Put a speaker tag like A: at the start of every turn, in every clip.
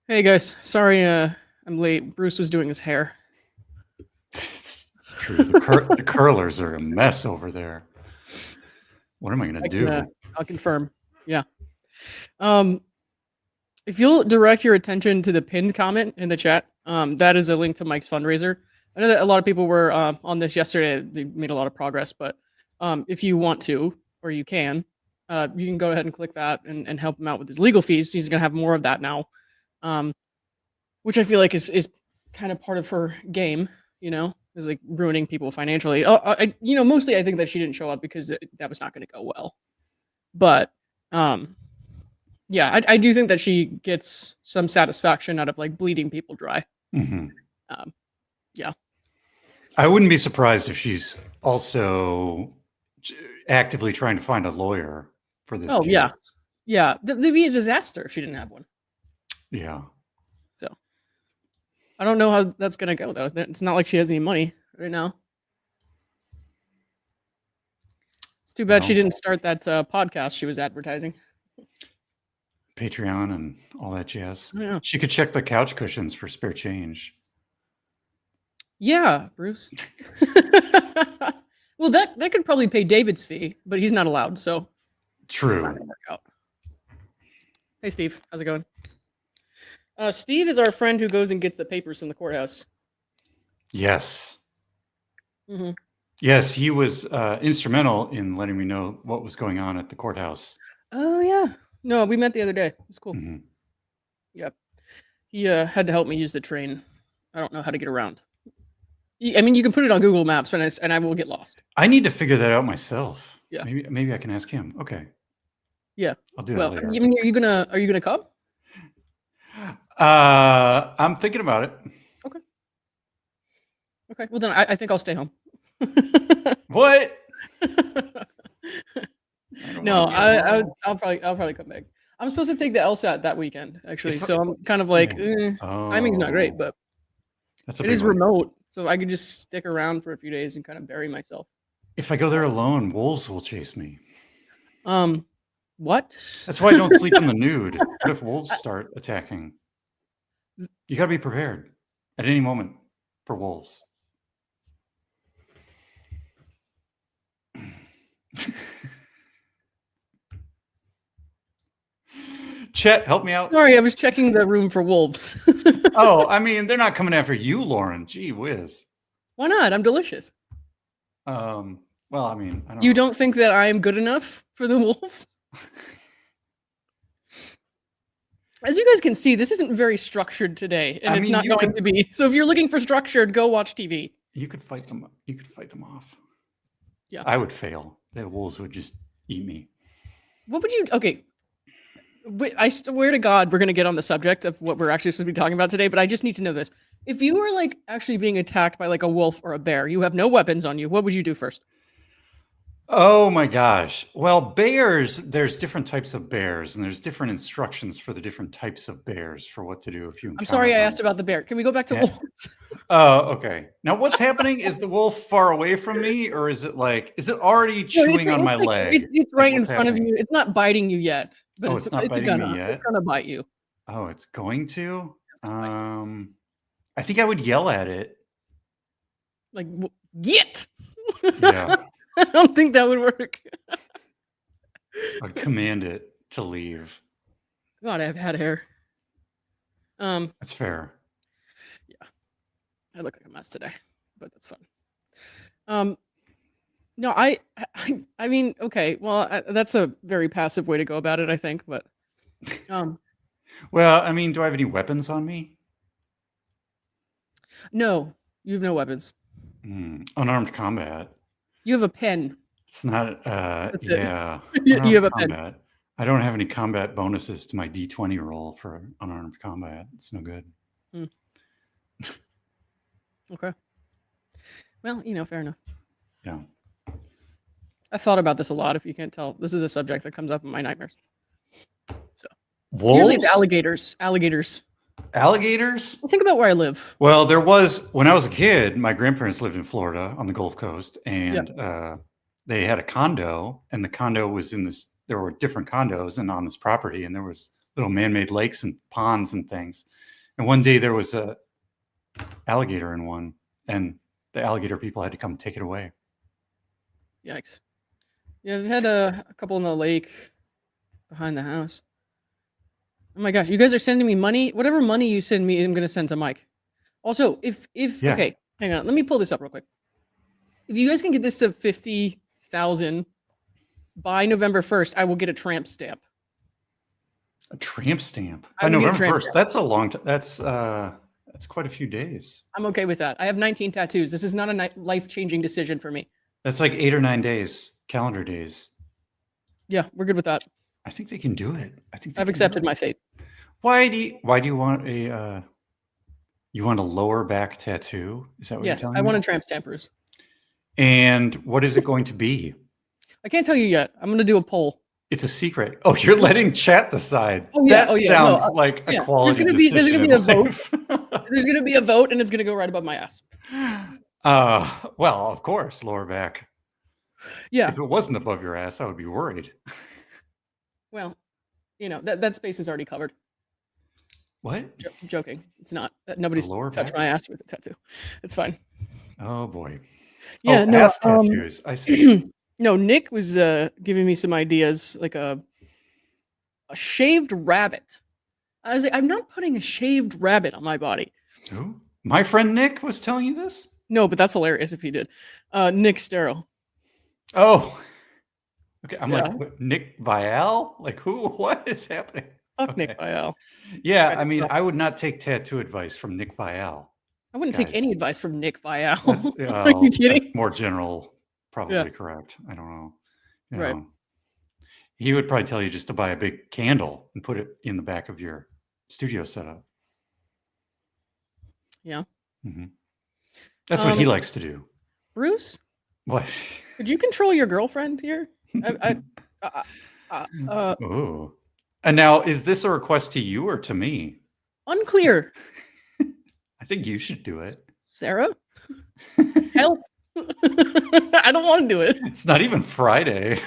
A: Hey guys, sorry I'm late. Bruce was doing his hair.
B: It's true. The curlers are a mess over there. What am I going to do?
A: I'll confirm. Yeah. If you'll direct your attention to the pinned comment in the chat, that is a link to Mike's fundraiser. I know that a lot of people were on this yesterday. They made a lot of progress, but if you want to, or you can go ahead and click that and help him out with his legal fees. He's going to have more of that now, which I feel like is kind of part of her game, is like ruining people financially. Mostly I think that she didn't show up because that was not going to go well. But yeah, I do think that she gets some satisfaction out of like bleeding people dry.
B: Mm-hmm.
A: Yeah.
B: I wouldn't be surprised if she's also actively trying to find a lawyer for this case.
A: Yeah. Yeah. It'd be a disaster if she didn't have one.
B: Yeah.
A: So I don't know how that's going to go, though. It's not like she has any money right now. It's too bad she didn't start that podcast she was advertising.
B: Patreon and all that jazz.
A: Yeah.
B: She could check the couch cushions for spare change.
A: Yeah, Bruce. Well, that could probably pay David's fee, but he's not allowed, so
B: true.
A: It's not gonna work out. Hey, Steve, how's it going? Steve is our friend who goes and gets the papers from the courthouse.
B: Yes.
A: Mm-hmm.
B: Yes, he was instrumental in letting me know what was going on at the courthouse.
A: Oh yeah. No, we met the other day. It's cool.
B: Mm-hmm.
A: Yep. He had to help me use the train. I don't know how to get around. I mean, you can put it on Google Maps, and I will get lost.
B: I need to figure that out myself.
A: Yeah.
B: Maybe I can ask him. Okay.
A: Yeah.
B: I'll do that later.
A: I mean, are you gonna come?
B: I'm thinking about it.
A: Okay. Okay. Well, then I think I'll stay home.
B: What?
A: No, I'll probably come back. I'm supposed to take the LSAT that weekend, actually. So I'm kind of like, timing's not great, but it is remote, so I could just stick around for a few days and kind of bury myself.
B: If I go there alone, wolves will chase me.
A: What?
B: That's why I don't sleep in the nude. What if wolves start attacking? You got to be prepared at any moment for wolves. Chet, help me out.
A: Sorry, I was checking the room for wolves.
B: Oh, I mean, they're not coming after you, Lauren. Gee whiz.
A: Why not? I'm delicious.
B: Well, I mean, I don't
A: You
B: know.
A: don't think that I'm good enough for the wolves? As you guys can see, this isn't very structured today, and it's not going to be. So if you're looking for structured, go watch TV.
B: You could fight them. You could fight them off.
A: Yeah.
B: I would fail. The wolves would just eat me.
A: What would you? Okay. I swear to God, we're going to get on the subject of what we're actually supposed to be talking about today, but I just need to know this. If you were like actually being attacked by like a wolf or a bear, you have no weapons on you, what would you do first?
B: Oh my gosh. Well, bears, there's different types of bears, and there's different instructions for the different types of bears for what to do if you encounter
A: I'm sorry I
B: them.
A: asked about the bear. Can we go back to wolves?
B: Oh, okay. Now what's happening? Is the wolf far away from me, or is it already chewing on my leg?
A: It's right in front of you. It's not biting you yet, but it's
B: not biting me yet?
A: It's gonna bite you.
B: Oh, it's going to? I think I would yell at it.
A: Like, get!
B: Yeah.
A: I don't think that would work.
B: I'd command it to leave.
A: God, I've had hair.
B: That's fair.
A: Yeah. I look like a mess today, but that's fun. No, I mean, okay, well, that's a very passive way to go about it, I think, but
B: well, I mean, do I have any weapons on me?
A: No, you have no weapons.
B: Unarmed combat.
A: You have a pen.
B: It's not, yeah.
A: You have a pen.
B: I don't have any combat bonuses to my D20 roll for unarmed combat. It's no good.
A: Okay. Well, fair enough.
B: Yeah.
A: I've thought about this a lot, if you can't tell. This is a subject that comes up in my nightmares. So
B: wolves?
A: Usually it's alligators. Alligators?
B: Well,
A: think about where I live.
B: Well, when I was a kid, my grandparents lived in Florida on the Gulf Coast, and they had a condo, and the condo was there were different condos and on this property, and there was little man-made lakes and ponds and things. And one day there was a alligator in one, and the alligator people had to come take it away.
A: Yikes. Yeah, I've had a couple in the lake behind the house. Oh my gosh, you guys are sending me money. Whatever money you send me, I'm gonna send to Mike. Also, if
B: Yeah.
A: okay, hang on, let me pull this up real quick. If you guys can get this to 50,000 by November 1st, I will get a tramp stamp.
B: A tramp stamp
A: I
B: by
A: will get a
B: November
A: tramp
B: 1st.
A: stamp.
B: That's a long time. That's quite a few days.
A: I'm okay with that. I have 19 tattoos. This is not a life-changing decision for me.
B: That's like 8 or 9 days, calendar days.
A: Yeah, we're good with that.
B: I think they can do it. I think they
A: I've
B: can do
A: accepted
B: it.
A: my fate.
B: Why do you want a lower back tattoo? Is that what you're
A: Yes,
B: telling
A: I
B: me?
A: want a tramp stamp, Bruce.
B: And what is it going to be?
A: I can't tell you yet. I'm gonna do a poll.
B: It's a secret. Oh, you're letting chat decide.
A: Oh, yeah.
B: That
A: Oh, yeah.
B: sounds
A: No,
B: like a
A: yeah.
B: quality
A: There's
B: decision
A: gonna be
B: in
A: a vote.
B: life.
A: There's gonna be a vote, and it's gonna go right above my ass.
B: Well, of course, lower back.
A: Yeah.
B: If it wasn't above your ass, I would be worried.
A: Well, you know that space is already covered.
B: What?
A: Joking. It's not. Nobody's
B: lower
A: touched
B: back?
A: my ass with a tattoo. It's fine.
B: Oh boy.
A: Yeah.
B: Oh,
A: No.
B: ass tattoos. I see.
A: No. Nick was giving me some ideas, like a shaved rabbit. I was like, I'm not putting a shaved rabbit on my body.
B: Who? My friend Nick was telling you this?
A: No, but that's hilarious if he did. Nick Sterro.
B: Oh. Okay. I'm
A: Yeah.
B: like, what, Nick Vial? Like who? What is happening?
A: Fuck
B: Okay.
A: Nick Vial.
B: Yeah, I mean, I would not take tattoo advice from Nick Vial.
A: I wouldn't take any
B: Guys.
A: advice from Nick Vial.
B: That's,
A: Are you kidding?
B: That's more general, probably
A: Yeah.
B: correct. I don't know. You
A: Right.
B: know. He would probably tell you just to buy a big candle and put it in the back of your studio setup.
A: Yeah.
B: Mm-hmm. That's what he likes to do.
A: Bruce,
B: What?
A: could you control your girlfriend here?
B: Oh. And now, is this a request to you or to me?
A: Unclear.
B: I think you should do it.
A: Sarah? Help. I don't want to do it.
B: It's not even Friday.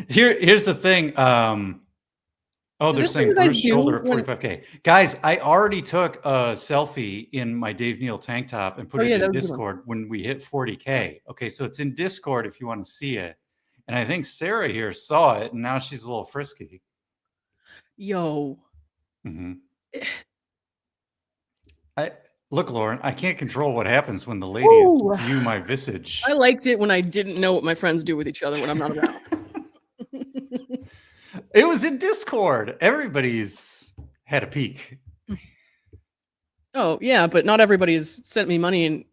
B: Here's the thing. Oh, they're
A: this what
B: saying
A: you guys
B: Bruce
A: do
B: shoulder at
A: when-
B: 45K. Guys, I already took a selfie in my Dave Neal tank top and put
A: Oh,
B: it
A: yeah,
B: in
A: that was a good
B: Discord when we hit 40K. Okay, so it's in Discord if you want to see it. And I think Sarah here saw it, and now she's a little frisky.
A: Yo.
B: Mm-hmm. Look, Lauren, I can't control what happens when the ladies
A: Ooh.
B: view my visage.
A: I liked it when I didn't know what my friends do with each other when I'm not around.
B: It was in Discord. Everybody's had a peek.
A: Oh, yeah, but not everybody has sent me money and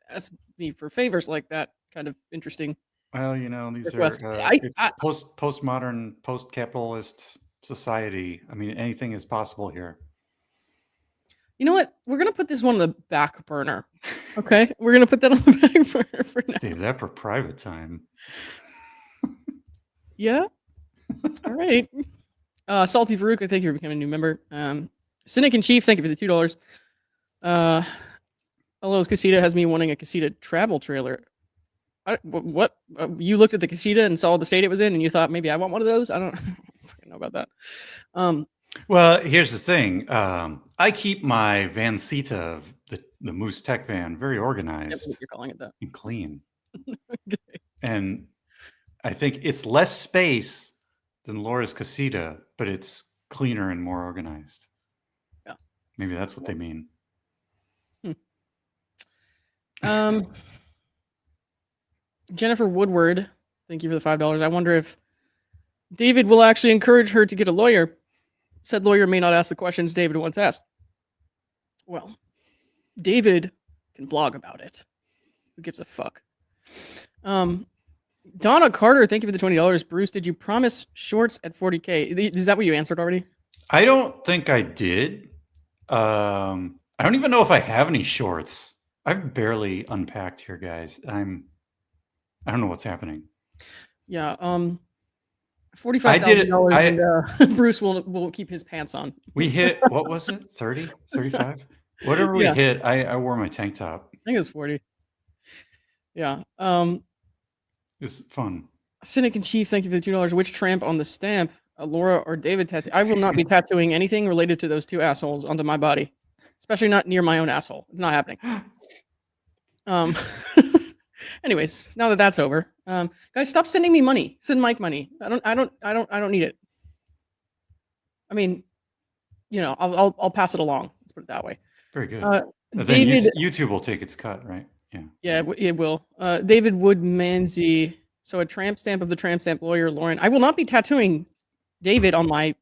A: asked me for favors like that. Kind of interesting.
B: Well, you know, these
A: request.
B: are it's postmodern, post-capitalist society. I mean, anything is possible here.
A: You know what? We're gonna put this one on the back burner. Okay, we're gonna put that on the back burner for now.
B: Save that for private time.
A: Yeah. All right. Salty Veruca, thank you for becoming a new member. Cynic and Chief, thank you for the $2. Hello, Casita has me wanting a Casita travel trailer. What? You looked at the Casita and saw the state it was in, and you thought maybe I want one of those? I don't fucking know about that.
B: Well, here's the thing. I keep my Van Sita, the Moose Tech van, very organized.
A: You're calling it that.
B: And clean.
A: Okay.
B: And I think it's less space than Laura's Casita, but it's cleaner and more organized.
A: Yeah.
B: Maybe that's what they mean.
A: Jennifer Woodward, thank you for the $5. I wonder if David will actually encourage her to get a lawyer. Said lawyer may not ask the questions David once asked. Well, David can blog about it. Who gives a fuck? Donna Carter, thank you for the $20. Bruce, did you promise shorts at 40K? Is that what you answered already?
B: I don't think I did. I don't even know if I have any shorts. I've barely unpacked here, guys. I don't know what's happening.
A: Yeah. $45,000 and Bruce will keep his pants on.
B: We hit, what was it? 30, 35? Whatever we hit, I wore my tank top.
A: I think it was 40. Yeah.
B: It was fun.
A: Cynic and Chief, thank you for the $2. Which tramp on the stamp? a Laura or David tattoo. I will not be tattooing anything related to those two assholes onto my body, especially not near my own asshole. It's not happening. Um, anyways, now that that's over, guys, stop sending me money. Send Mike money. I don't need it. I mean, you know, I'll pass it along. Let's put it that way.
B: Very good. Then
A: David,
B: YouTube will take its cut, right?
A: yeah, it will. David Woodmansey. So a tramp stamp of the tramp stamp lawyer, Lauren. I will not be tattooing David on my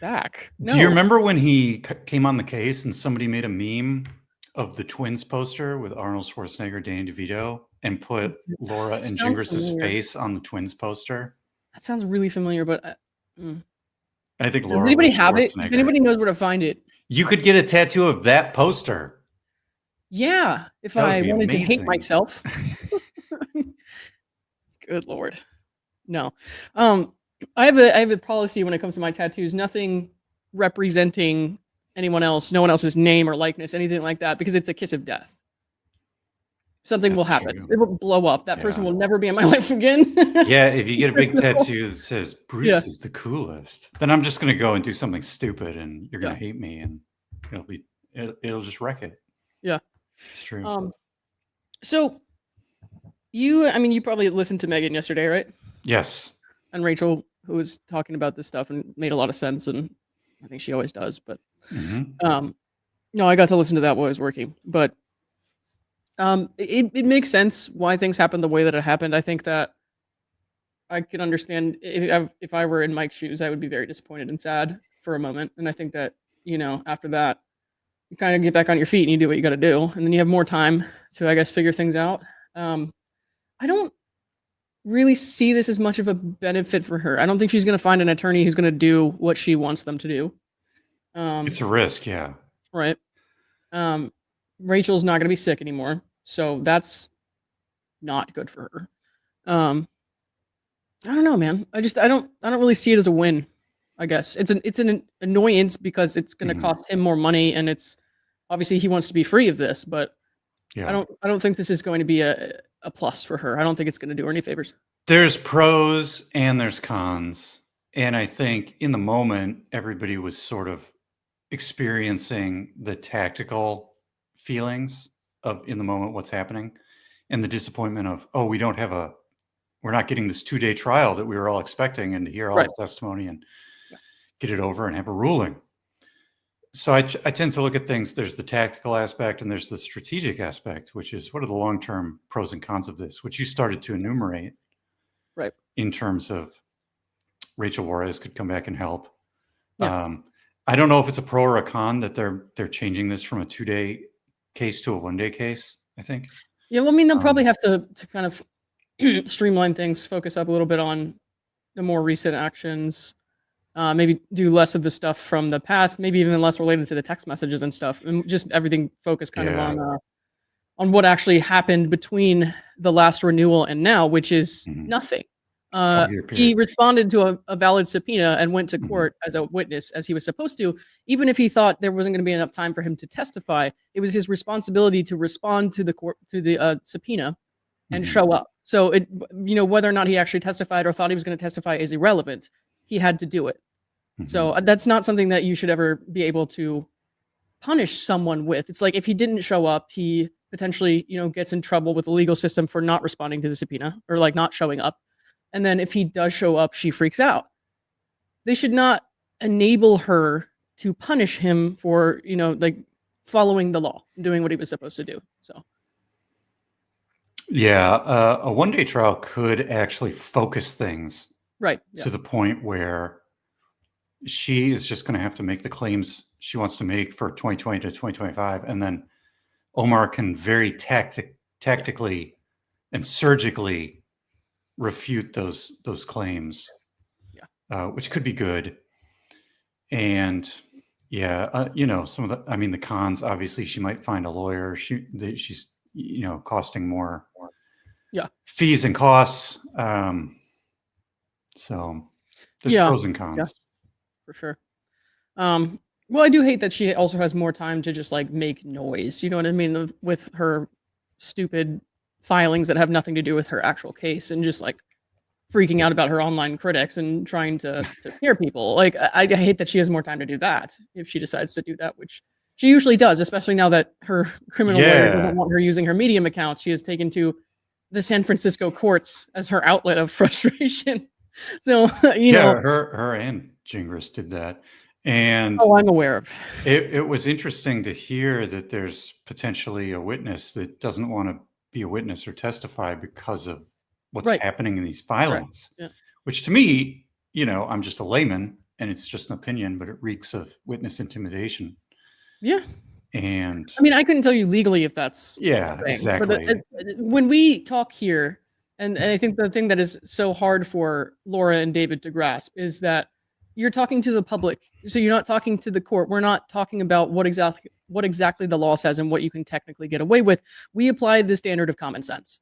A: back. No.
B: Do you remember when he came on the case and somebody made a meme of the Twins poster with Arnold Schwarzenegger, Danny DeVito, and put Laura and Gingras' face on the Twins poster?
A: That sounds really familiar, but
B: I think Laura.
A: Does anybody have it? If anybody knows where to find it,
B: you could get a tattoo of that poster.
A: Yeah, if I wanted to hate myself. Good Lord. No. I have a policy when it comes to my tattoos, nothing representing anyone else, no one else's name or likeness, anything like that, because it's a kiss of death. Something will happen. True. It will blow up. That person will never be in my life again.
B: Yeah, if you get a big tattoo that says Bruce is the coolest, then I'm just going to go and do something stupid and you're going to hate me and it'll just wreck it.
A: Yeah.
B: It's true.
A: So you probably listened to Megan yesterday, right?
B: Yes.
A: And Rachel, who was talking about this stuff and made a lot of sense, and I think she always does, but no, I got to listen to that while I was working. But it makes sense why things happened the way that it happened. I think that I could understand if I were in Mike's shoes, I would be very disappointed and sad for a moment. And I think that, after that, you kind of get back on your feet and you do what you got to do. And then you have more time to, I guess, figure things out. I don't really see this as much of a benefit for her. I don't think she's going to find an attorney who's going to do what she wants them to do.
B: It's a risk, yeah.
A: Right. Rachel's not going to be sick anymore, so that's not good for her. I don't know, man. I don't really see it as a win. I guess it's an annoyance because it's going to cost him more money, and it's obviously he wants to be free of this, but I don't think this is going to be a plus for her. I don't think it's going to do her any favors.
B: There's pros and there's cons. And I think in the moment, everybody was sort of experiencing the tactical feelings of in the moment what's happening and the disappointment of, oh, we're not getting this 2-day trial that we were all expecting and to hear all the testimony and get it over and have a ruling. So I tend to look at things, there's the tactical aspect and there's the strategic aspect, which is what are the long-term pros and cons of this, which you started to enumerate in terms of Rachel Juarez could come back and help. Yeah. I don't know if it's a pro or a con that they're changing this from a 2-day case to a 1-day case, I think.
A: Yeah, well, I mean, they'll probably have to kind of streamline things, focus up a little bit on the more recent actions. Maybe do less of the stuff from the past, maybe even less related to the text messages and stuff, and just everything focused kind of on what actually happened between the last renewal and now, which is nothing. He responded to a valid subpoena and went to court as a witness, as he was supposed to, even if he thought there wasn't going to be enough time for him to testify. It was his responsibility to respond to the subpoena and show up. So whether or not he actually testified or thought he was going to testify is irrelevant. He had to do it. So that's not something that you should ever be able to punish someone with. It's like if he didn't show up, he potentially, gets in trouble with the legal system for not responding to the subpoena or like not showing up. And then if he does show up, she freaks out. They should not enable her to punish him for, following the law, doing what he was supposed to do. So.
B: Yeah, a 1-day trial could actually focus things to the point where she is just going to have to make the claims she wants to make for 2020 to 2025. And then Omar can very tactically and surgically refute those claims, which could be good. And some of the cons, obviously she might find a lawyer. She's costing more fees and costs. So there's pros and cons. Yeah,
A: for sure. Well, I do hate that she also has more time to just like make noise. You know what I mean? With her stupid filings that have nothing to do with her actual case and just like freaking out about her online critics and trying to scare people. Like I hate that she has more time to do that if she decides to do that, which she usually does, especially now that her criminal lawyer
B: Yeah.
A: doesn't want her using her Medium account. She has taken to the San Francisco courts as her outlet of frustration. So, you know,
B: her and Gingras did that. And
A: oh, I'm aware of.
B: it was interesting to hear that there's potentially a witness that doesn't want to be a witness or testify because of what's
A: Right.
B: happening in these
A: Correct.
B: filings.
A: Yeah.
B: Which to me, you know, I'm just a layman and it's just an opinion, but it reeks of witness intimidation.
A: Yeah.
B: And
A: I mean, I couldn't tell you legally if that's
B: yeah,
A: a thing,
B: exactly.
A: but when we talk here, and I think the thing that is so hard for Laura and David to grasp is that you're talking to the public, so you're not talking to the court. We're not talking about what exactly the law says and what you can technically get away with. We apply the standard of common sense,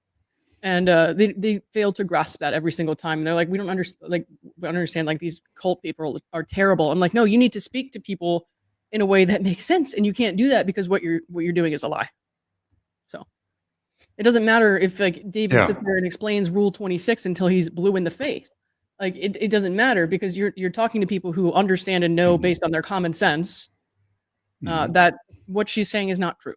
A: and they fail to grasp that every single time. They're like, we don't understand. Like these cult people are terrible. I'm like, no, you need to speak to people in a way that makes sense, and you can't do that because what you're doing is a lie. So it doesn't matter if like David sits there and explains Rule 26 until he's blue in the face. Like it doesn't matter because you're talking to people who understand and know based on their common sense that what she's saying is not true.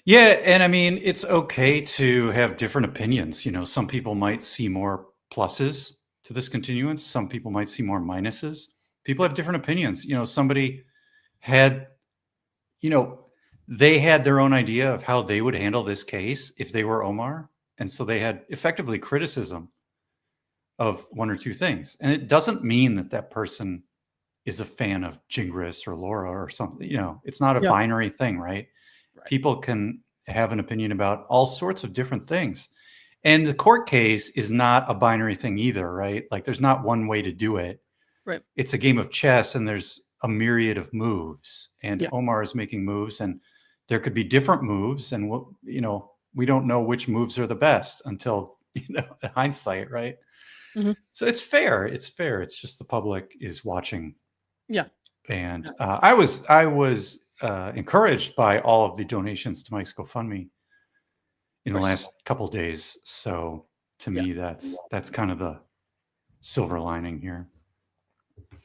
B: Yeah, and I mean, it's okay to have different opinions. You know, some people might see more pluses to this continuance. Some people might see more minuses. People have different opinions. You know, somebody had, you know, they had their own idea of how they would handle this case if they were Omar. And so they had effectively criticism of one or two things. And it doesn't mean that that person is a fan of Gingras or Laura or something. You know, it's not a binary thing, right? People can have an opinion about all sorts of different things. And the court case is not a binary thing either, right? Like there's not one way to do it.
A: Right.
B: It's a game of chess and there's a myriad of moves, and Omar is making moves, and there could be different moves, and you know, we don't know which moves are the best until, you know, hindsight, right? So it's fair. It's fair. It's just the public is watching.
A: Yeah.
B: And I was encouraged by all of the donations to Mike's GoFundMe in the last couple of days. So to me, that's kind of the silver lining here.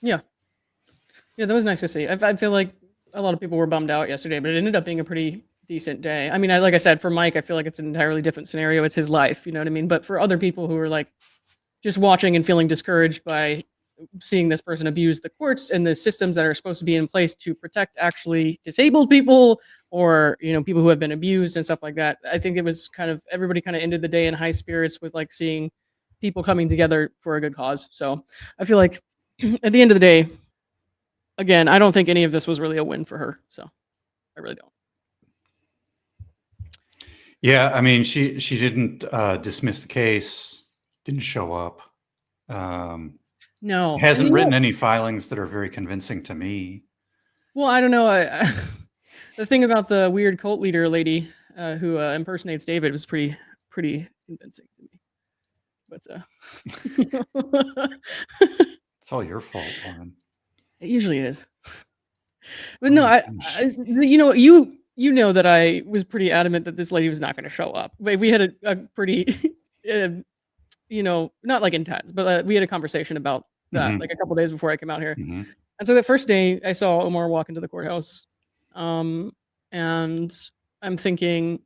B: Yeah.
A: Yeah, that was nice to see. I feel like a lot of people were bummed out yesterday, but it ended up being a pretty decent day. I mean, like I said, for Mike, I feel like it's an entirely different scenario. It's his life, you know what I mean? But for other people who are like just watching and feeling discouraged by seeing this person abuse the courts and the systems that are supposed to be in place to protect actually disabled people or, you know, people who have been abused and stuff like that. I think it was kind of, everybody kind of ended the day in high spirits with like seeing people coming together for a good cause. So I feel like at the end of the day, again, I don't think any of this was really a win for her. So I really don't.
B: Yeah, I mean, she didn't dismiss the case, didn't show up.
A: No.
B: Hasn't written any filings that are very convincing to me.
A: Well, I don't know. The thing about the weird cult leader lady who impersonates David was pretty convincing to me. But
B: it's all your fault, woman.
A: It usually is. But no, you know, you know that I was pretty adamant that this lady was not going to show up. We had a pretty, you know, not like intense, but we had a conversation about that like a couple days before I came out here. And so the first day I saw Omar walk into the courthouse, and I'm thinking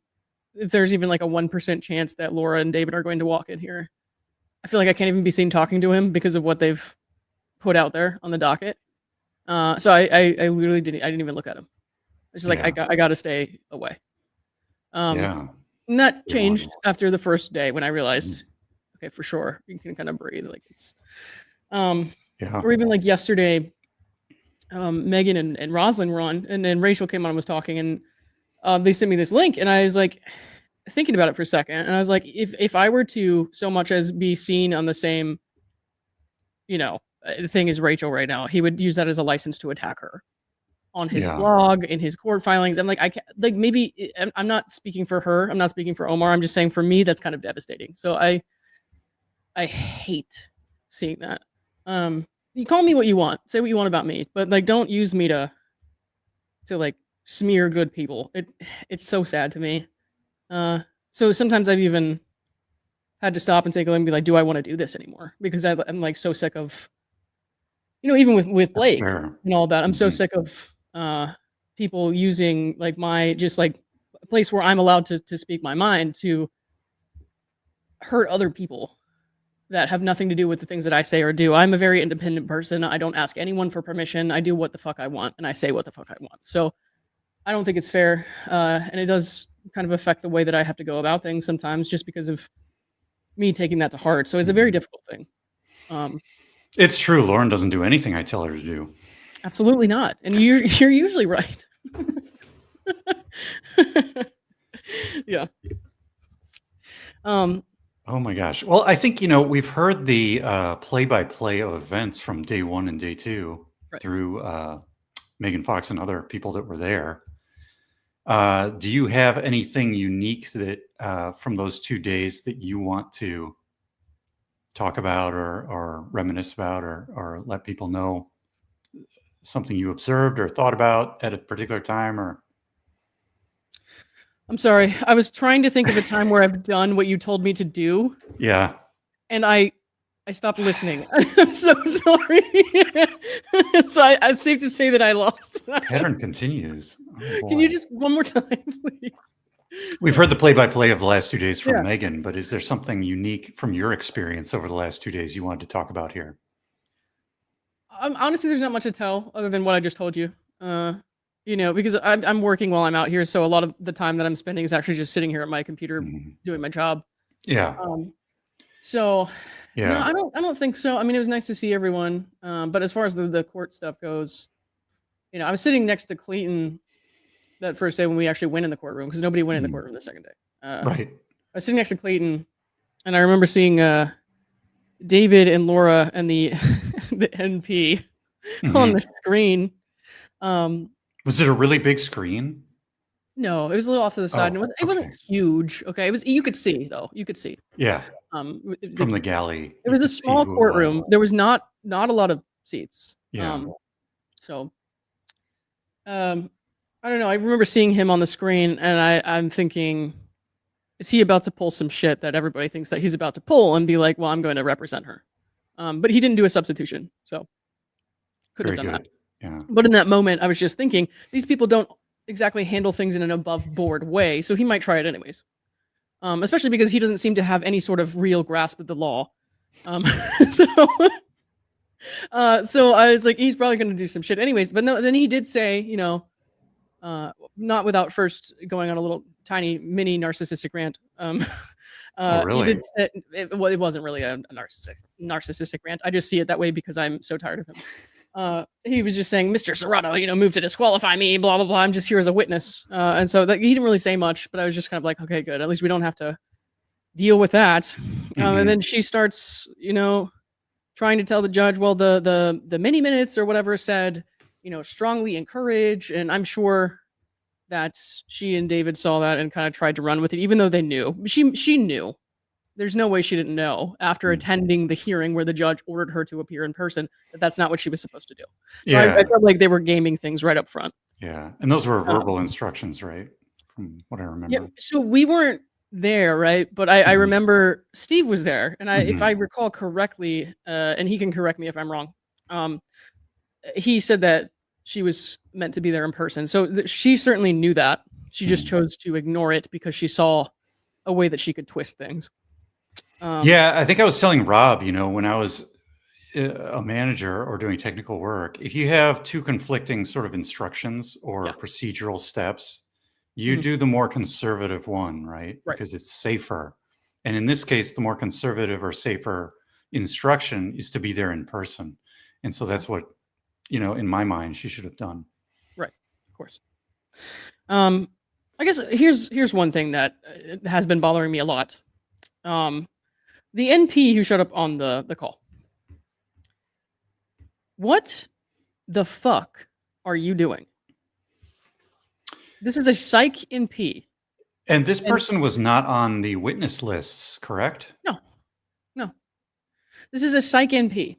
A: if there's even like a 1% chance that Laura and David are going to walk in here, I feel like I can't even be seen talking to him because of what they've put out there on the docket. So I literally didn't even look at him. It's just like I got to stay away. And that changed after the first day when I realized, okay, for sure you can kind of breathe. Like it's, or even like yesterday, Megan and Rosalind were on, and then Rachel came on and was talking, and they sent me this link, and I was like thinking about it for a second, and I was like, if I were to so much as be seen on the same, you know, thing as Rachel right now, he would use that as a license to attack her on his blog, in his court filings. I'm like, I can't, like, maybe I'm not speaking for her. I'm not speaking for Omar. I'm just saying for me, that's kind of devastating. So I hate seeing that. You call me what you want, say what you want about me, but like, don't use me to like smear good people. It's so sad to me. So sometimes I've even had to stop and take a look and be like, do I want to do this anymore? Because I'm like so sick of, even with Blake and all that, I'm so sick of people using like my just like a place where I'm allowed to speak my mind to hurt other people that have nothing to do with the things that I say or do. I'm a very independent person. I don't ask anyone for permission. I do what the fuck I want, and I say what the fuck I want. So I don't think it's fair, and it does kind of affect the way that I have to go about things sometimes, just because of me taking that to heart. So it's a very difficult thing.
B: It's true. Lauren doesn't do anything I tell her to do.
A: Absolutely not, and you're usually right. Yeah.
B: Oh my gosh. Well, I think, we've heard the play-by-play of events from day one and day two through Megan Fox and other people that were there. Do you have anything unique that from those 2 days that you want to talk about or reminisce about or let people know something you observed or thought about at a particular time? Or
A: I'm sorry. I was trying to think of a time where I've done what you told me to do.
B: Yeah.
A: And I stopped listening. I'm so sorry. So it's safe to say that I lost that.
B: Pattern continues. Oh,
A: Can you just one more time, please?
B: We've heard the play-by-play of the last 2 days from Megan, but is there something unique from your experience over the last 2 days you wanted to talk about here?
A: Honestly, there's not much to tell other than what I just told you. Because I'm working while I'm out here, so a lot of the time that I'm spending is actually just sitting here at my computer doing my job.
B: Yeah.
A: So no, I don't think so. I mean, it was nice to see everyone, but as far as the court stuff goes, I was sitting next to Clayton that first day when we actually went in the courtroom, because nobody went in the courtroom the second day.
B: Right.
A: I was sitting next to Clayton, and I remember seeing David and Laura and the the NP on the screen.
B: Was it a really big screen?
A: No, it was a little off to the side. And it wasn't huge. Okay, you could see though. You could see.
B: Yeah. From the galley.
A: It was a small courtroom. There was not a lot of seats.
B: Yeah.
A: I don't know. I remember seeing him on the screen, and I'm thinking, is he about to pull some shit that everybody thinks that he's about to pull and be like, well, I'm going to represent her. But he didn't do a substitution, so could have done that.
B: Yeah.
A: But in that moment, I was just thinking, these people don't exactly handle things in an above board way, so he might try it anyways. Especially because he doesn't seem to have any sort of real grasp of the law. So I was like, he's probably going to do some shit anyways. But no, then he did say, not without first going on a little tiny mini narcissistic rant.
B: Oh, really?
A: He did say, it wasn't really a narcissistic rant. I just see it that way because I'm so tired of him. He was just saying, Mr. Serrato, moved to disqualify me, blah, blah, blah. I'm just here as a witness. And so he didn't really say much, but I was just kind of like, okay, good. At least we don't have to deal with that. And then she starts, trying to tell the judge, well, the mini minutes or whatever said, strongly encourage. And I'm sure that she and David saw that and kind of tried to run with it, even though they knew. She knew. There's no way she didn't know after attending the hearing where the judge ordered her to appear in person that that's not what she was supposed to do. So I felt like they were gaming things right up front.
B: Yeah. And those were verbal instructions, right? From what I remember.
A: Yeah. So we weren't there, right? But I remember Steve was there. And if I recall correctly, and he can correct me if I'm wrong, he said that she was meant to be there in person. So she certainly knew that. She just chose to ignore it because she saw a way that she could twist things.
B: Yeah, I think I was telling Rob, when I was a manager or doing technical work, if you have two conflicting sort of instructions or procedural steps, you do the more conservative one, right? Because it's safer. And in this case, the more conservative or safer instruction is to be there in person. And so that's what, in my mind, she should have done. Right.
A: Of course. I guess here's one thing that has been bothering me a lot. The NP who showed up on the call. What the fuck are you doing? This is a psych NP.
B: And this person was not on the witness lists, correct?
A: No. This is a psych NP.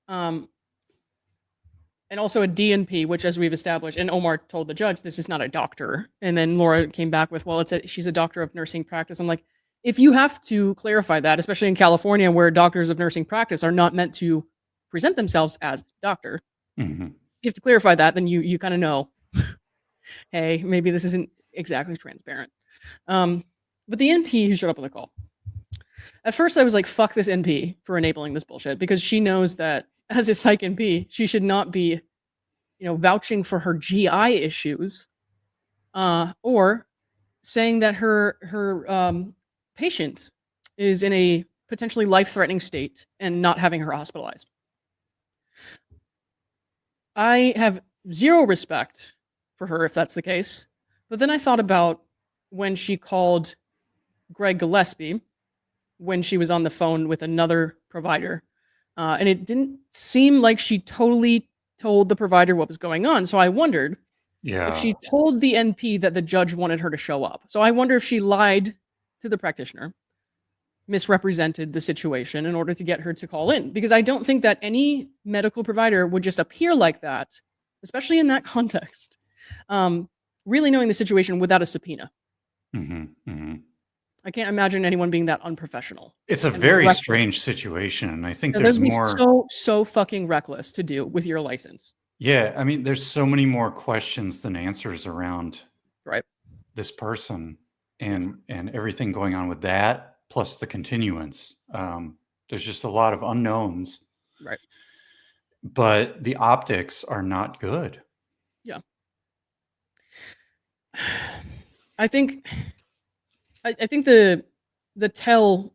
A: And also a DNP, which, as we've established, and Omar told the judge, this is not a doctor. And then Laura came back with, well, she's a doctor of nursing practice. I'm like, if you have to clarify that, especially in California where doctors of nursing practice are not meant to present themselves as doctor,
B: Mhm.
A: if you have to clarify that, then you kind of know, hey, maybe this isn't exactly transparent. But the NP who showed up on the call, at first I was like, fuck this NP for enabling this bullshit, because she knows that as a psych NP, she should not be, vouching for her GI issues, or saying that her patient is in a potentially life-threatening state and not having her hospitalized. I have zero respect for her if that's the case. But then I thought about when she called Greg Gillespie when she was on the phone with another provider. And it didn't seem like she totally told the provider what was going on. So I wondered if she told the NP that the judge wanted her to show up. So I wonder if she lied to the practitioner, misrepresented the situation in order to get her to call in. Because I don't think that any medical provider would just appear like that, especially in that context, really knowing the situation without a subpoena. I can't imagine anyone being that unprofessional.
B: It's a very strange situation, and I think
A: Yeah,
B: there's
A: that'd be
B: more.
A: so fucking reckless to do with your license.
B: Yeah, I mean, there's so many more questions than answers around
A: Right.
B: this person and everything going on with that, plus the continuance. There's just a lot of unknowns.
A: Right.
B: But the optics are not good.
A: Yeah. I think the tell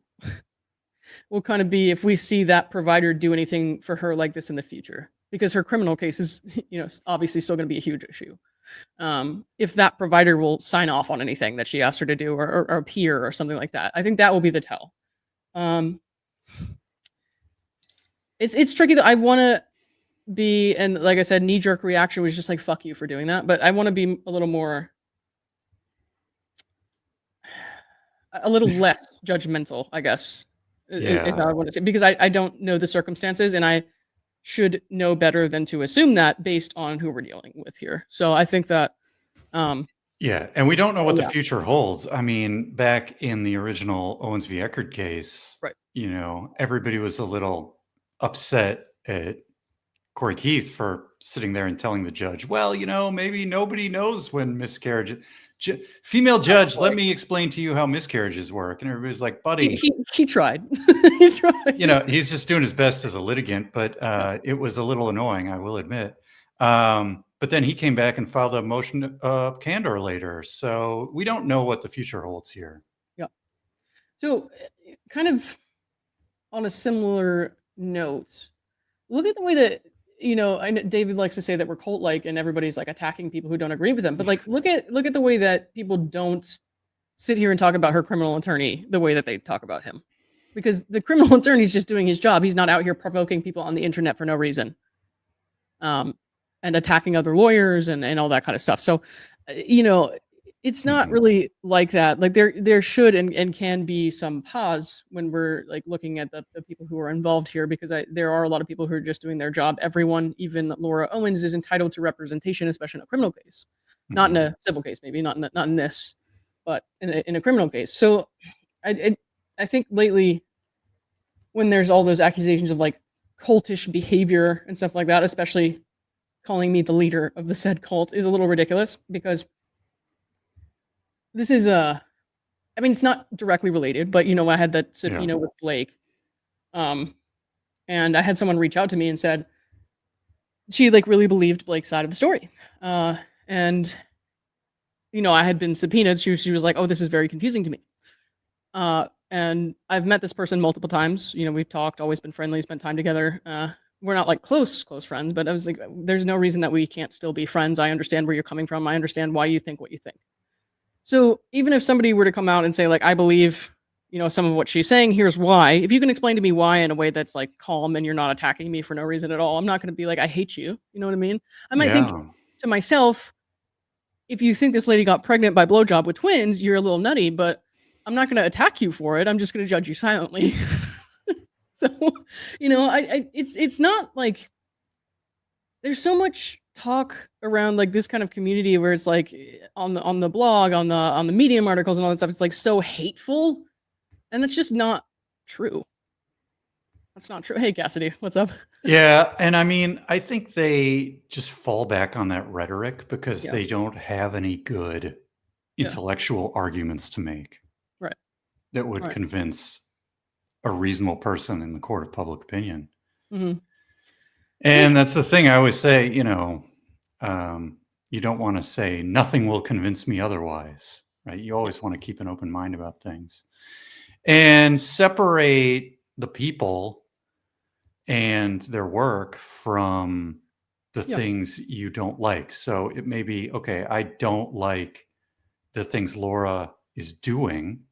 A: will kind of be if we see that provider do anything for her like this in the future, because her criminal case is, obviously still going to be a huge issue. If that provider will sign off on anything that she asked her to do, or appear or something like that, I think that will be the tell. It's tricky that I want to be, and like I said, knee-jerk reaction was just like, fuck you for doing that, but I want to be a little less judgmental, I guess, is how I want to say, because I don't know the circumstances, and I should know better than to assume that based on who we're dealing with here. So I think that,
B: yeah, and we don't know what the future holds. I mean, back in the original Owens v. Eckerd case,
A: right,
B: everybody was a little upset at Corey Keith for sitting there and telling the judge, well, maybe nobody knows when miscarriage. Female judge, let me explain to you how miscarriages work. And everybody's like, buddy.
A: He tried. He tried.
B: He's just doing his best as a litigant, but it was a little annoying, I will admit. But then he came back and filed a motion of candor later. So we don't know what the future holds here.
A: Yeah. So kind of on a similar note, look at the way that, I know David likes to say that we're cult-like and everybody's like attacking people who don't agree with them. But like, look at the way that people don't sit here and talk about her criminal attorney the way that they talk about him. Because the criminal attorney's just doing his job. He's not out here provoking people on the internet for no reason. And attacking other lawyers and all that kind of stuff. So, it's not really like that. Like there should and can be some pause when we're like looking at the people who are involved here, because there are a lot of people who are just doing their job. Everyone, even Laura Owens, is entitled to representation, especially in a criminal case, not in a civil case, maybe not in this, but in a criminal case. So I think lately, when there's all those accusations of like cultish behavior and stuff like that, especially calling me the leader of the said cult, is a little ridiculous, because this is it's not directly related, but I had that subpoena with Blake, and I had someone reach out to me and said she like really believed Blake's side of the story, and I had been subpoenaed. She was like, oh, this is very confusing to me, and I've met this person multiple times. We've talked, always been friendly, spent time together. We're not like close friends, but I was like, there's no reason that we can't still be friends. I understand where you're coming from. I understand why you think what you think. So even if somebody were to come out and say like, I believe, some of what she's saying, here's why. If you can explain to me why in a way that's like calm and you're not attacking me for no reason at all, I'm not going to be like, I hate you. You know what I mean? I might think to myself, if you think this lady got pregnant by blowjob with twins, you're a little nutty, but I'm not going to attack you for it. I'm just going to judge you silently. So, it's not like there's so much talk around like this kind of community where it's like on the blog, on the Medium articles and all that stuff. It's like so hateful And that's just not true. That's not true. Hey, Cassidy, what's up?
B: Yeah, and I mean, I think they just fall back on that rhetoric because
A: Yeah.
B: they don't have any good
A: Yeah.
B: intellectual arguments to make
A: Right.
B: that would
A: Right.
B: convince a reasonable person in the court of public opinion.
A: Mm-hmm.
B: And that's the thing I always say, you don't want to say nothing will convince me otherwise, right? You always want to keep an open mind about things and separate the people and their work from the things you don't like. So it may be, okay, I don't like the things Laura is doing,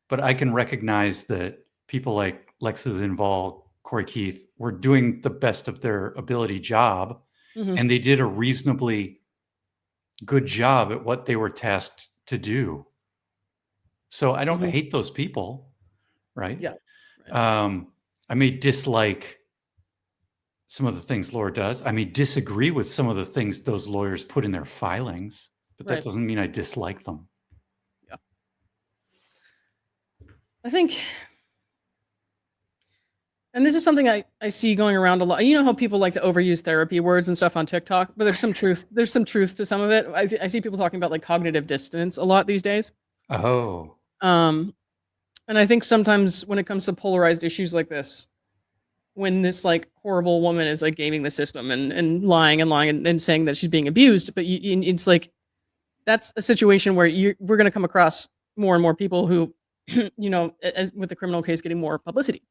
B: but I can recognize that people like Lexa Linval, Corey Keith were doing the best of their ability job, and they did a reasonably good job at what they were tasked to do. So I don't hate those people, right?
A: Yeah. Right.
B: I may dislike some of the things Laura does. I may disagree with some of the things those lawyers put in their filings, but that doesn't mean I dislike them.
A: Yeah. I think, and this is something I see going around a lot. You know how people like to overuse therapy words and stuff on TikTok, but there's some truth. There's some truth to some of it. I see people talking about like cognitive dissonance a lot these days.
B: Oh.
A: And I think sometimes when it comes to polarized issues like this, when this like horrible woman is like gaming the system and lying and saying that she's being abused, but it's like, that's a situation where we're going to come across more and more people who, as with the criminal case getting more publicity,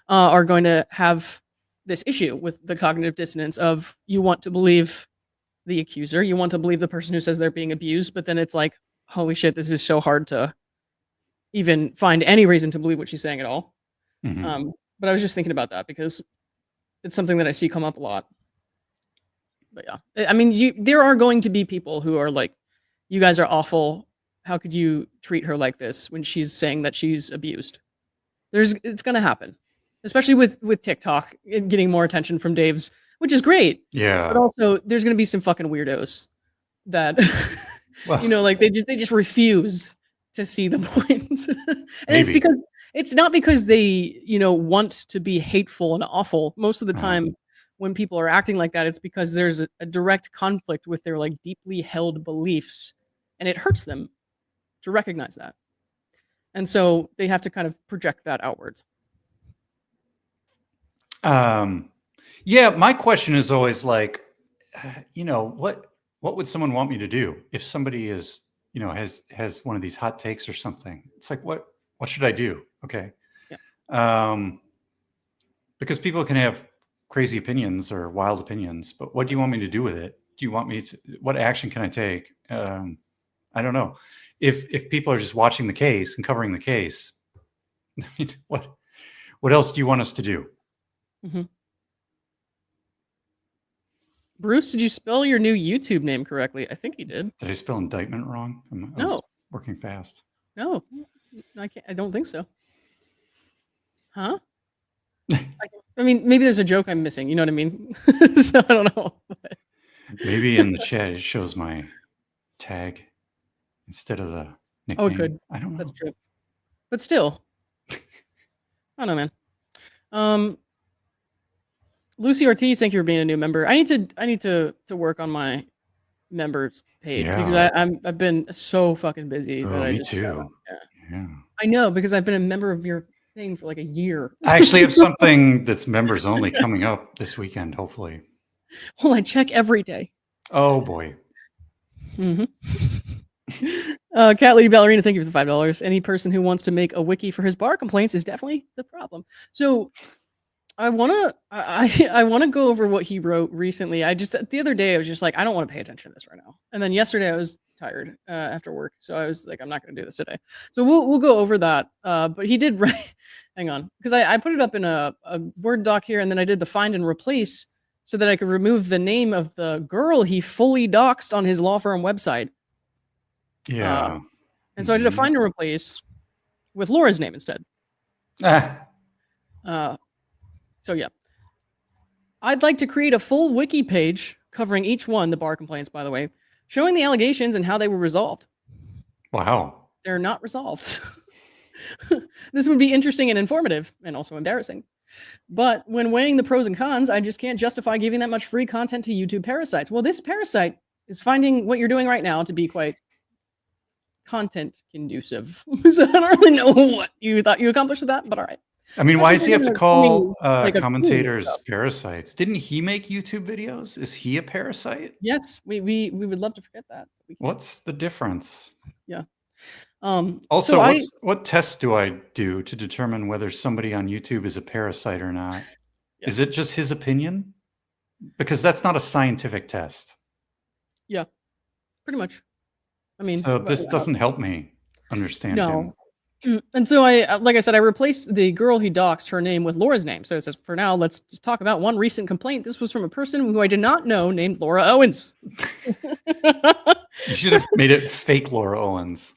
A: are going to have this issue with the cognitive dissonance of you want to believe the accuser, you want to believe the person who says they're being abused, but then it's like, holy shit, this is so hard to even find any reason to believe what she's saying at all. But I was just thinking about that because it's something that I see come up a lot. But yeah, I mean, there are going to be people who are like, you guys are awful. How could you treat her like this when she's saying that she's abused? It's going to happen, especially with TikTok getting more attention from Dave's, which is great.
B: Yeah.
A: But also, there's going to be some fucking weirdos that, like they just refuse to see the point. And it's not because they, want to be hateful and awful. Most of the time when people are acting like that, it's because there's a direct conflict with their like deeply held beliefs, and it hurts them to recognize that. And so they have to kind of project that outwards.
B: Yeah, my question is always like, what would someone want me to do if somebody is, has one of these hot takes or something? It's like, what should I do? Okay. Yeah. Because people can have crazy opinions or wild opinions, but what do you want me to do with it? Do you want me to, what action can I take? I don't know. If people are just watching the case and covering the case, I mean, what else do you want us to do?
A: Bruce, did you spell your new YouTube name correctly? I think you did.
B: Did I spell indictment wrong? I was working fast.
A: No, I can't. I don't think so. Huh? I mean, maybe there's a joke I'm missing. You know what I mean? So I don't know.
B: Maybe in the chat it shows my tag instead of the nickname.
A: Oh, it could.
B: I don't know.
A: That's true. But still, I don't know, man. Lucy Ortiz, thank you for being a new member. I need to work on my members page because I've been so fucking busy.
B: Me too. Yeah.
A: I know, because I've been a member of your thing for like a year.
B: I actually have something that's members only coming up this weekend, hopefully.
A: Well, I check every day.
B: Oh boy.
A: Cat Lady Ballerina, thank you for the $5. Any person who wants to make a wiki for his bar complaints is definitely the problem. So I wanna go over what he wrote recently. The other day I was just like, I don't want to pay attention to this right now. And then yesterday I was tired after work, so I was like, I'm not going to do this today. So we'll go over that. But he did write. Hang on, because I put it up in a Word doc here, and then I did the find and replace so that I could remove the name of the girl he fully doxed on his law firm website.
B: Yeah.
A: And so I did a find and replace with Laura's name instead. So yeah, I'd like to create a full wiki page covering each one, the bar complaints, by the way, showing the allegations and how they were resolved.
B: Wow.
A: They're not resolved. This would be interesting and informative and also embarrassing. But when weighing the pros and cons, I just can't justify giving that much free content to YouTube parasites. Well, this parasite is finding what you're doing right now to be quite content conducive. So I don't really know what you thought you accomplished with that, but all right.
B: I mean, why does he have to call
A: like a
B: commentators parasites? Didn't he make YouTube videos? Is he a parasite?
A: Yes, we would love to forget that.
B: What's the difference?
A: Yeah.
B: Also,
A: so
B: what test do I do to determine whether somebody on YouTube is a parasite or not?
A: Yeah.
B: Is it just his opinion? Because that's not a scientific test.
A: Yeah, pretty much. I mean,
B: so this doesn't help me understand him.
A: And so like I said, I replaced the girl he doxed her name with Laura's name. So it says, for now, let's just talk about one recent complaint. This was from a person who I did not know named Laura Owens.
B: You should have made it fake Laura Owens.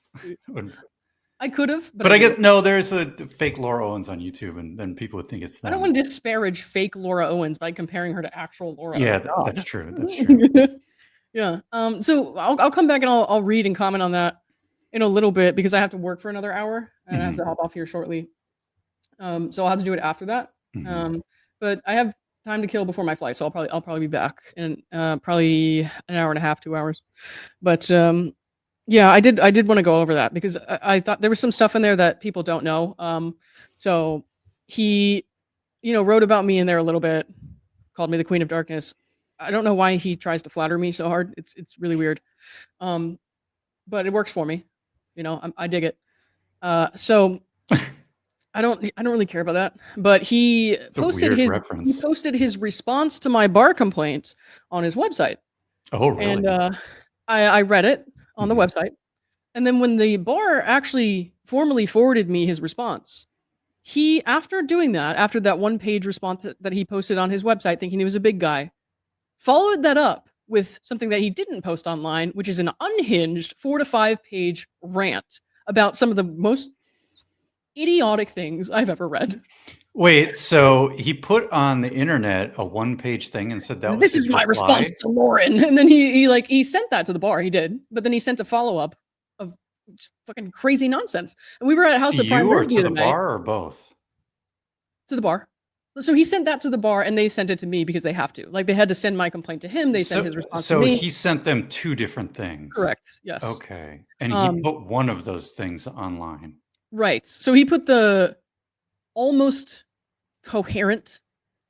A: I could have,
B: but I guess no. There's a fake Laura Owens on YouTube, and then people would think it's them.
A: I don't want to disparage fake Laura Owens by comparing her to actual Laura.
B: Yeah, that's true. That's true.
A: Yeah. So I'll come back and I'll read and comment on that in a little bit because I have to work for another hour and I have to hop off here shortly. So I'll have to do it after that. But I have time to kill before my flight, so I'll probably be back in probably an hour and a half, 2 hours. But yeah, I did want to go over that because I thought there was some stuff in there that people don't know. So he, wrote about me in there a little bit, called me the Queen of Darkness. I don't know why he tries to flatter me so hard. It's really weird. But it works for me. I dig it. So I don't really care about that. But he posted his response to my bar complaint on his website.
B: Oh, really?
A: And I read it on the website. And then when the bar actually formally forwarded me his response, he, after that 1-page response that he posted on his website, thinking he was a big guy, followed that up with something that he didn't post online, which is an unhinged 4 to 5 page rant about some of the most idiotic things I've ever read.
B: Wait, so he put on the internet a 1-page thing and said that
A: this is my response to Lauren, and then he sent that to the bar. He did, but then he sent a follow up of fucking crazy nonsense. And we were at House of Prime
B: or to the bar or both?
A: To the bar. So he sent that to the bar, and they sent it to me because they have to. Like, they had to send my complaint to him. They sent his response to me.
B: So he sent them 2 different things.
A: Correct. Yes.
B: Okay. And he put one of those things online.
A: Right. So he put the almost coherent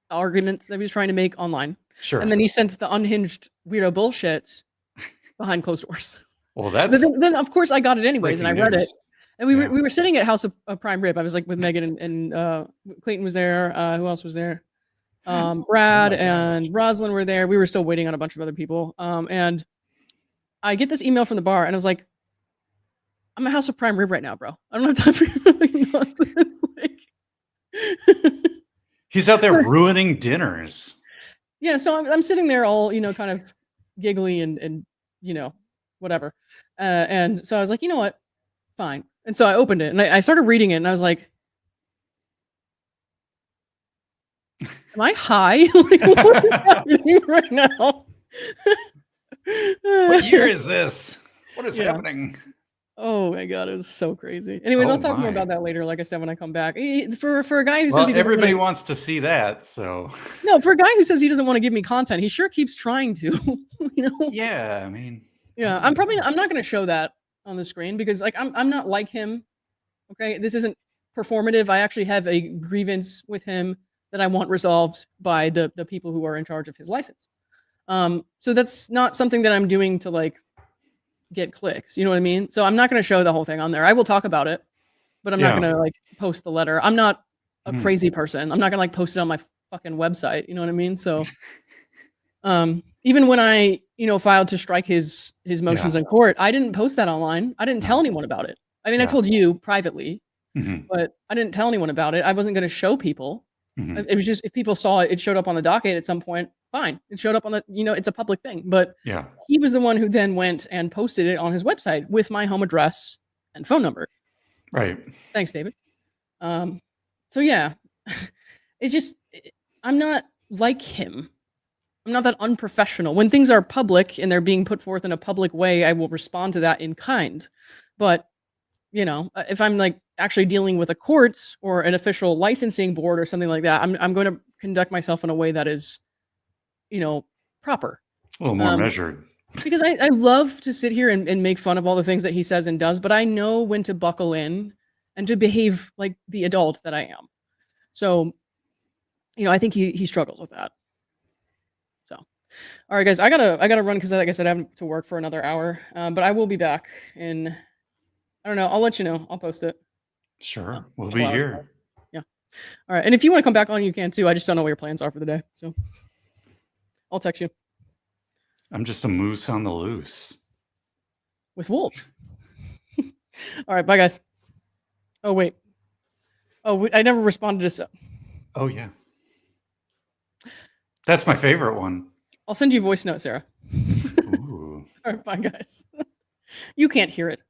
A: arguments that he was trying to make online.
B: Sure.
A: And then he sent the unhinged weirdo bullshit behind closed doors.
B: Well, that's
A: then of course I got it anyways, and I read it. And we were sitting at House of Prime Rib. I was like with Megan and Clayton was there. Who else was there? Brad and Rosalind were there. We were still waiting on a bunch of other people. And I get this email from the bar, and I was like, "I'm at House of Prime Rib right now, bro. I don't have time for your nonsense."
B: He's out there ruining dinners.
A: Yeah, so I'm sitting there all kind of giggly and whatever. And so I was like, you know what? Fine. And so I opened it and I started reading it and I was like, am I high? What is happening right now?
B: What year is this? What is happening?
A: Oh my god, it was so crazy. Anyways, I'll talk more about that later. Like I said, when I come back, for a guy who says
B: everybody wants to see that, so
A: no, for a guy who says he doesn't want to give me content, he sure keeps trying to.
B: Yeah, I mean,
A: yeah, I'm not going to show that on the screen because I'm not like him. Okay, this isn't performative. I actually have a grievance with him that I want resolved by the people who are in charge of his license. So that's not something that I'm doing to get clicks. You know what I mean? So I'm not going to show the whole thing on there. I will talk about it, but I'm not going to post the letter. I'm not a crazy person. I'm not going to post it on my fucking website. You know what I mean? So, even when I, filed to strike his motions in court, I didn't post that online. I didn't tell anyone about it. I mean, I told you privately, but I didn't tell anyone about it. I wasn't going to show people. It was just, if people saw it, it showed up on the docket at some point. Fine. It showed up on the, it's a public thing. But he was the one who then went and posted it on his website with my home address and phone number.
B: Right.
A: Thanks, David. So yeah, it's just, I'm not like him. I'm not that unprofessional. When things are public and they're being put forth in a public way, I will respond to that in kind. But, if I'm actually dealing with a court or an official licensing board or something like that, I'm going to conduct myself in a way that is, proper.
B: A little more measured.
A: Because I love to sit here and make fun of all the things that he says and does, but I know when to buckle in and to behave like the adult that I am. So, I think he struggles with that. So, all right, guys, I gotta run because, like I said, I have to work for another hour. But I will be back in, I don't know. I'll let you know. I'll post it.
B: Sure, we'll be here.
A: Yeah. All right, and if you want to come back on, you can too. I just don't know what your plans are for the day, so I'll text you.
B: I'm just a moose on the loose.
A: With wolves. All right, bye, guys. Oh, wait. Oh, I never responded to...
B: Oh, yeah. That's my favorite one.
A: I'll send you a voice note, Sarah.
B: Ooh.
A: All right, bye, guys. You can't hear it.